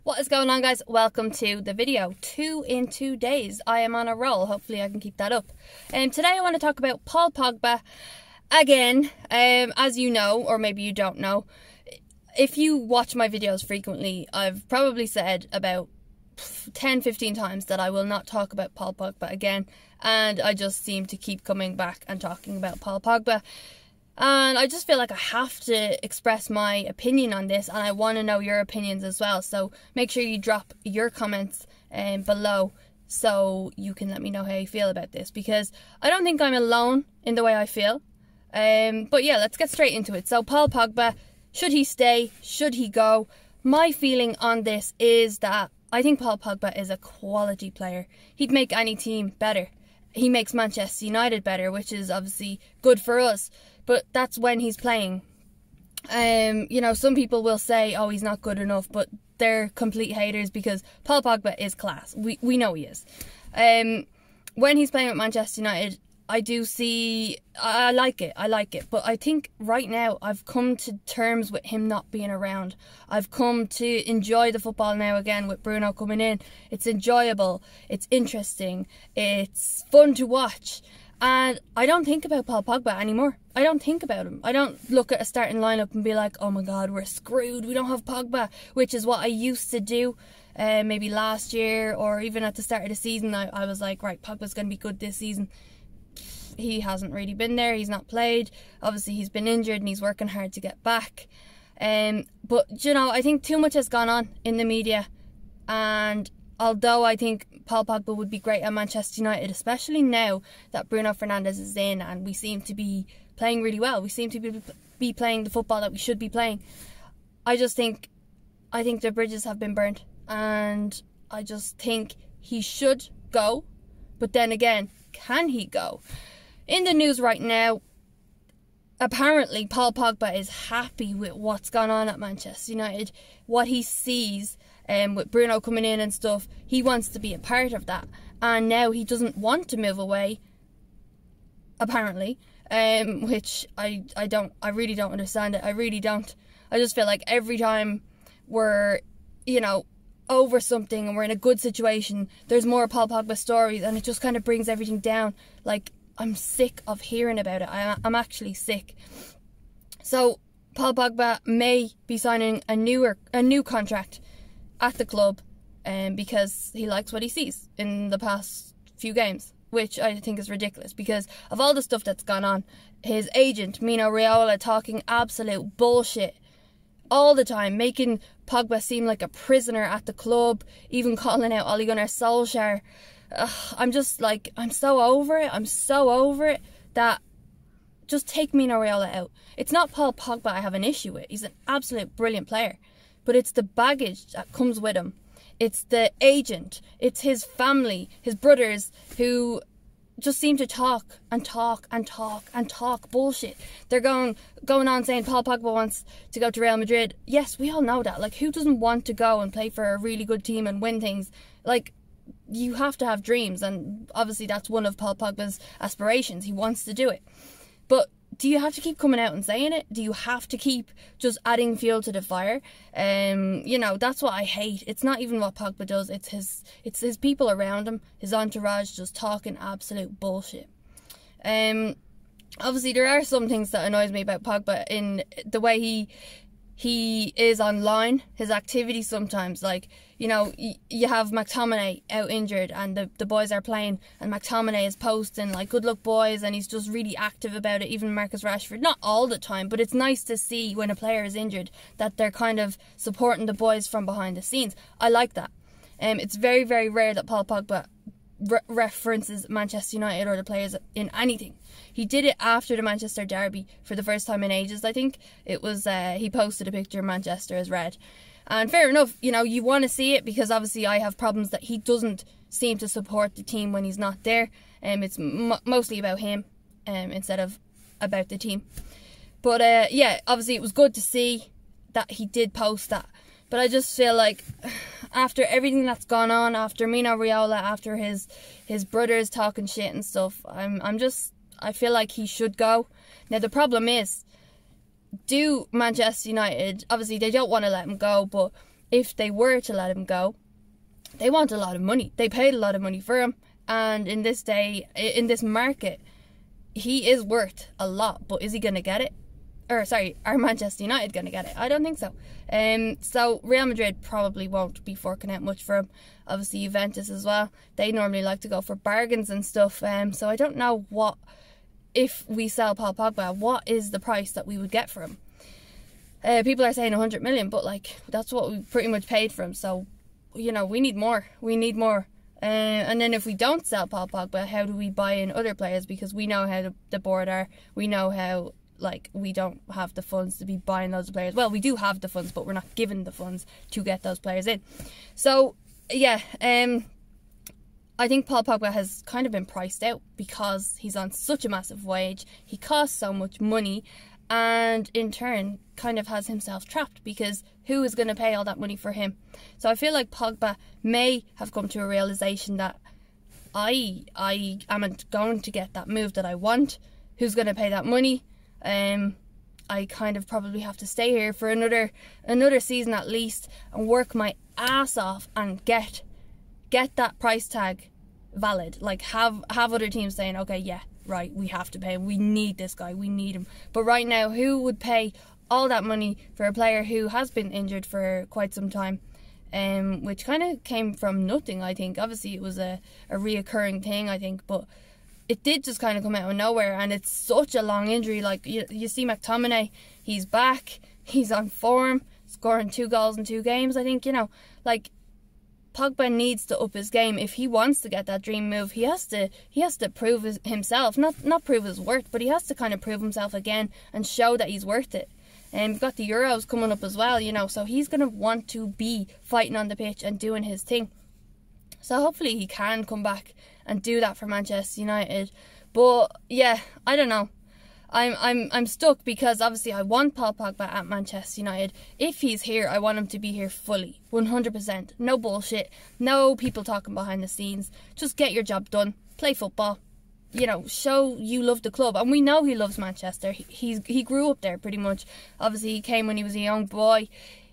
What is going on, guys? Welcome to the video. 2 in 2 days. I am on a roll. Hopefully I can keep that up. Today I want to talk about Paul Pogba again. As you know, or maybe you don't know, if you watch my videos frequently, I've probably said about 10-15 times that I will not talk about Paul Pogba again, and I just seem to keep coming back and talking about Paul Pogba. And I just feel like I have to express my opinion on this, and I want to know your opinions as well. So make sure you drop your comments below so you can let me know how you feel about this, because I don't think I'm alone in the way I feel. But yeah, let's get straight into it. So Paul Pogba, should he stay? Should he go? My feeling on this is that I think Paul Pogba is a quality player. He'd make any team better. He makes Manchester United better, which is obviously good for us. But that's when he's playing. You know, some people will say, oh, he's not good enough, but they're complete haters because Paul Pogba is class. We know he is. When he's playing with Manchester United, I do see, I like it. But I think right now I've come to terms with him not being around. I've come to enjoy the football now again with Bruno coming in. It's enjoyable. It's interesting. It's fun to watch. And I don't think about Paul Pogba anymore. I don't think about him. I don't look at a starting lineup and be like, oh my God, we're screwed. We don't have Pogba, which is what I used to do maybe last year, or even at the start of the season. I was like, right, Pogba's going to be good this season. He hasn't really been there. He's not played. Obviously, he's been injured and he's working hard to get back. But, you know, I think too much has gone on in the media. And although I think Paul Pogba would be great at Manchester United, especially now that Bruno Fernandes is in and we seem to be playing really well. We seem to be playing the football that we should be playing. I think the bridges have been burned, and I just think he should go. But then again, can he go? In the news right now, apparently Paul Pogba is happy with what's gone on at Manchester United, what he sees. With Bruno coming in and stuff, he wants to be a part of that, and now he doesn't want to move away, apparently, which I really don't understand it. I really don't. I just feel like every time we're, you know, over something and we're in a good situation, there's more Paul Pogba stories, and it just kind of brings everything down. Like, I'm sick of hearing about it. I'm actually sick. So Paul Pogba may be signing a new contract at the club, because he likes what he sees in the past few games, which I think is ridiculous because of all the stuff that's gone on. His agent, Noelle, talking absolute bullshit all the time, making Pogba seem like a prisoner at the club, even calling out Ole Gunnar Solskjaer. I'm just like, I'm so over it that just take Noelle out. It's not Paul Pogba I have an issue with. He's an absolute brilliant player. But it's the baggage that comes with him. It's the agent. It's his family, his brothers, who just seem to talk bullshit. They're going on saying Paul Pogba wants to go to Real Madrid. Yes, we all know that. Like, who doesn't want to go and play for a really good team and win things? Like, you have to have dreams, and obviously that's one of Paul Pogba's aspirations. He wants to do it. But do you have to keep coming out and saying it? Do you have to keep just adding fuel to the fire? You know, that's what I hate. It's not even what Pogba does. It's his people around him, his entourage, just talking absolute bullshit. Obviously, there are some things that annoys me about Pogba in the way he is online, his activities sometimes. Like, you know, you have McTominay out injured and the boys are playing, and McTominay is posting like, good luck boys, and he's just really active about it. Even Marcus Rashford, not all the time, but it's nice to see when a player is injured that they're kind of supporting the boys from behind the scenes. I like that. It's very, very rare that Paul Pogba references Manchester United or the players in anything. He did it after the Manchester derby for the first time in ages. I think it was he posted a picture of Manchester as red, and fair enough, you know, you want to see it because obviously I have problems that he doesn't seem to support the team when he's not there, and it's mostly about him instead of about the team. But yeah, obviously it was good to see that he did post that. But I just feel like after everything that's gone on, after Mino Raiola, after his brothers talking shit and stuff, I feel like he should go. Now the problem is, do Manchester United, obviously they don't want to let him go, but if they were to let him go, they want a lot of money. They paid a lot of money for him, and in this market, he is worth a lot. But is he going to get it? Or sorry, are Manchester United going to get it? I don't think so. So Real Madrid probably won't be forking out much for him. Obviously Juventus as well. They normally like to go for bargains and stuff. So I don't know what, if we sell Paul Pogba, what is the price that we would get for him? People are saying 100 million, but like that's what we pretty much paid for him. So, you know, we need more. We need more. And then if we don't sell Paul Pogba, how do we buy in other players? Because we know how the board are. We know how, like, we don't have the funds to be buying those players. Well, we do have the funds, but we're not given the funds to get those players in. So, yeah, I think Paul Pogba has kind of been priced out because he's on such a massive wage. He costs so much money, and in turn kind of has himself trapped, because who is going to pay all that money for him? So I feel like Pogba may have come to a realization that I am going to get that move that I want. Who's going to pay that money? I kind of probably have to stay here for another season at least and work my ass off and get that price tag valid. Like have other teams saying, okay, yeah, right, we have to pay him. We need this guy. We need him. But right now, who would pay all that money for a player who has been injured for quite some time? Which kind of came from nothing, I think. Obviously, it was a reoccurring thing, I think, but it did just kind of come out of nowhere, and it's such a long injury. Like, you see McTominay, he's back, he's on form, scoring 2 goals in 2 games, I think, you know. Like, Pogba needs to up his game. If he wants to get that dream move, he has to prove himself. Not prove his worth, but he has to kind of prove himself again and show that he's worth it. And we've got the Euros coming up as well, you know, so he's going to want to be fighting on the pitch and doing his thing. So hopefully he can come back and do that for Manchester United. But yeah, I don't know. I'm stuck, because obviously I want Paul Pogba at Manchester United. If he's here, I want him to be here fully, 100%. No bullshit, no people talking behind the scenes. Just get your job done, play football, you know, show you love the club. And we know he loves Manchester. He grew up there pretty much. Obviously he came when he was a young boy,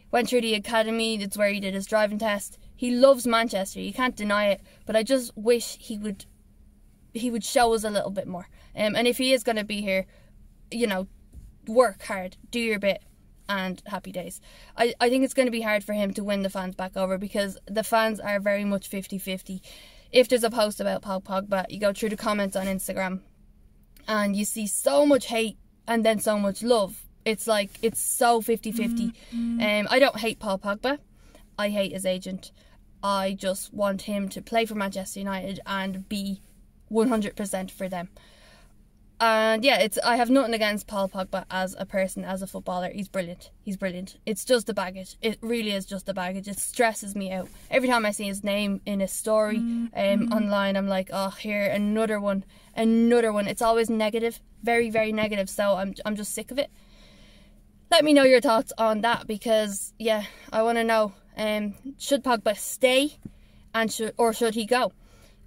went through the academy, that's where he did his driving test. He loves Manchester, you can't deny it, but I just wish he would show us a little bit more. And if he is going to be here, you know, work hard, do your bit, and happy days. I think it's going to be hard for him to win the fans back over, because the fans are very much 50-50. If there's a post about Paul Pogba, you go through the comments on Instagram and you see so much hate and then so much love. It's like, it's so 50-50. I don't hate Paul Pogba. I hate his agent. I just want him to play for Manchester United and be 100% for them. And yeah, I have nothing against Paul Pogba as a person, as a footballer. He's brilliant. He's brilliant. It's just the baggage. It really is just the baggage. It stresses me out. Every time I see his name in a story online, I'm like, oh, here, another one. It's always negative. Very, very negative. So I'm just sick of it. Let me know your thoughts on that, because, yeah, I want to know, should Pogba stay or should he go?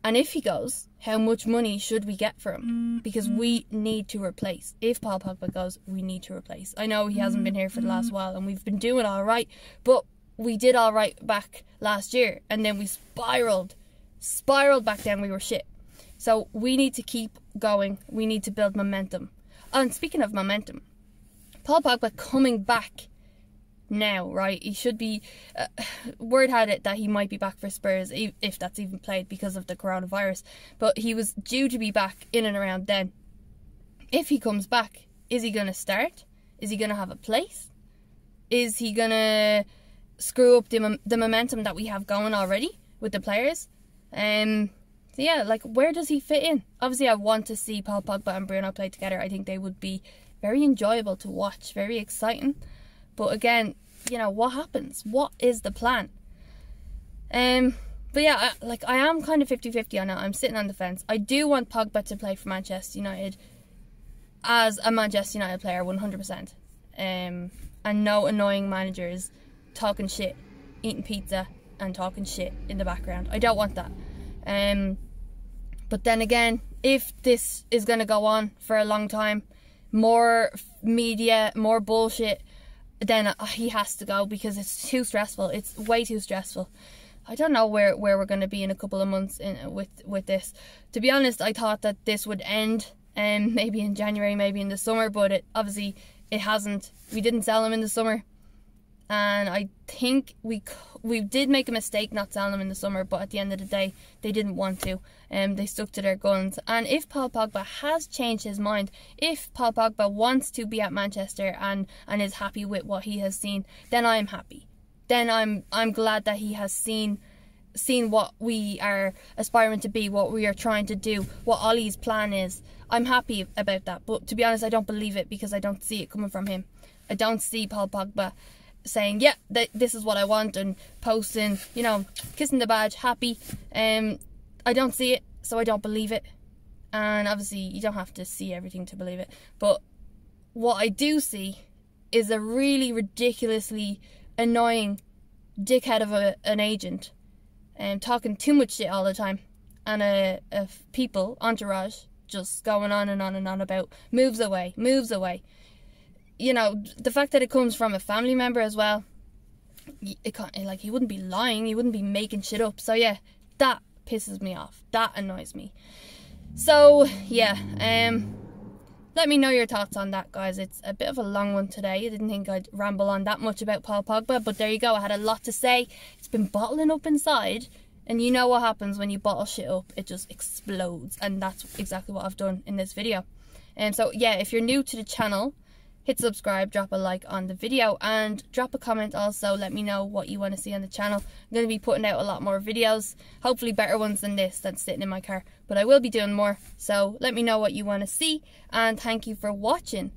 And if he goes, how much money should we get for him? Because we need to replace. If Paul Pogba goes, we need to replace. I know he hasn't been here for the last while, and we've been doing all right, but we did all right back last year, and then we spiraled back down. We were shit. So we need to keep going. We need to build momentum. And speaking of momentum, Paul Pogba coming back now, right? He should be, word had it that he might be back for Spurs, if that's even played, because of the coronavirus, but he was due to be back in and around then. If he comes back, is he going to start? Is he going to have a place? Is he going to screw up the momentum that we have going already with the players? So yeah, like, where does he fit in? Obviously I want to see Paul Pogba and Bruno play together. I think they would be very enjoyable to watch, very exciting. But again, you know, what happens? What is the plan? But yeah, I am kind of 50-50 on it. I'm sitting on the fence. I do want Pogba to play for Manchester United as a Manchester United player, 100%. And no annoying managers talking shit, eating pizza and talking shit in the background. I don't want that. But then again, if this is going to go on for a long time, more media, more bullshit, then he has to go because it's too stressful. It's way too stressful. I don't know where we're going to be in a couple of months with this. To be honest, I thought that this would end maybe in January, maybe in the summer, but obviously it hasn't. We didn't sell them in the summer, and I think we did make a mistake not selling them in the summer, but at the end of the day they didn't want to, and they stuck to their guns. And if Paul Pogba has changed his mind, if Paul Pogba wants to be at Manchester and is happy with what he has seen, then I'm happy. Then I'm glad that he has seen what we are aspiring to be, what we are trying to do, what Ollie's plan is. I'm happy about that, but to be honest, I don't believe it because I don't see it coming from him. I don't see Paul Pogba saying, yeah, this is what I want, and posting, you know, kissing the badge, happy. I don't see it, so I don't believe it. And obviously you don't have to see everything to believe it, but what I do see is a really ridiculously annoying dickhead of an agent, talking too much shit all the time, and a people entourage just going on and on and on about moves away. You know, the fact that it comes from a family member as well, it can't, like, he wouldn't be lying, he wouldn't be making shit up. So yeah, that pisses me off, that annoys me. So yeah, let me know your thoughts on that, guys. It's a bit of a long one today. I didn't think I'd ramble on that much about Paul Pogba, but there you go. I had a lot to say. It's been bottling up inside, and you know what happens when you bottle shit up. It just explodes, and that's exactly what I've done in this video. So yeah, if you're new to the channel, hit subscribe, drop a like on the video, and drop a comment also. Let me know what you want to see on the channel. I'm going to be putting out a lot more videos, hopefully better ones than this that's sitting in my car, but I will be doing more. So let me know what you want to see, and thank you for watching.